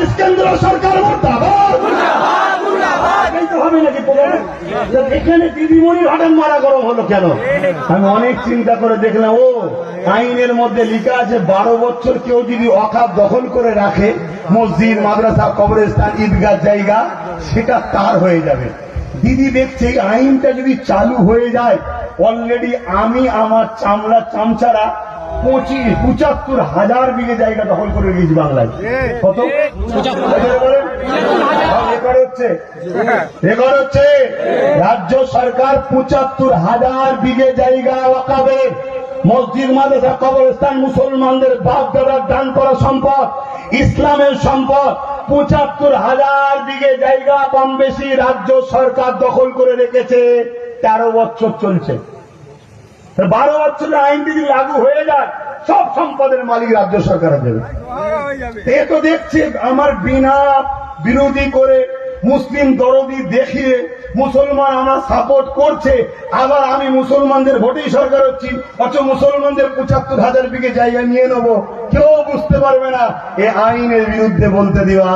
বাংলাদেশ কেন্দ্র সরকার মুর্দাবাদ। হবে নাকি এখানে দিদিমণির হঠাৎ মারা গরম হলো কেন? আমি অনেক চিন্তা করে দেখলাম, ও আইনের মধ্যে লেখা আছে 12 বছর কেউ যদি অকাপ দখল করে রাখে, মসজিদ, মাদ্রাসা, কবরস্থান, ঈদগাহ জায়গা, সেটা তার হয়ে যাবে। দিদি দেখছে এই আইনটা যদি চালু হয়ে যায়, অলরেডি আমি আমার চামড়া চামচারা 75,000 বিঘে জায়গা দখল করে নিয়েছি বাংলায়। কত রেকর্ড হচ্ছে? রাজ্য সরকার 75,000 বিঘে জায়গা ওয়াকাবে, মসজিদ, মাদ্রাসা, কবরস্থান, মুসলমানদের বাপ দাদার দান করা সম্পদ, ইসলামের সম্পদ, 75,000 বিঘে জায়গা কম বেশি রাজ্য সরকার দখল করে রেখেছে। 13 বছর চলছে। 12 বছরের আইন যদি লাগু হয়ে যায়, সব সম্পদের মালিক রাজ্য সরকার দেবে। এ তো দেখছে আমার বিনা বিরোধী করে, মুসলিম দরদি দেখিয়ে মুসলমান আমার সাপোর্ট করছে, আবার আমি মুসলমানদের ভোটেই সরকার হচ্ছি, অথচ মুসলমানদের 75,000 বিঘে জায়গা নিয়ে নেব, কেউ বুঝতে পারবে না। এ আইনের বিরুদ্ধে বলতে দেওয়া।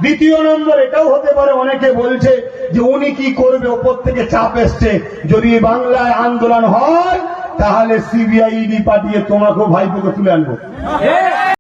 দ্বিতীয় নম্বর এটাও হতে পারে, অনেকে বলছে যে উনি কি করবে, ওপর থেকে চাপ এসছে, যদি বাংলায় আন্দোলন হয় তাহলে সিবিআই ইডি পাঠিয়ে তোমাকেও ভাইপোকে তুলে আনবো।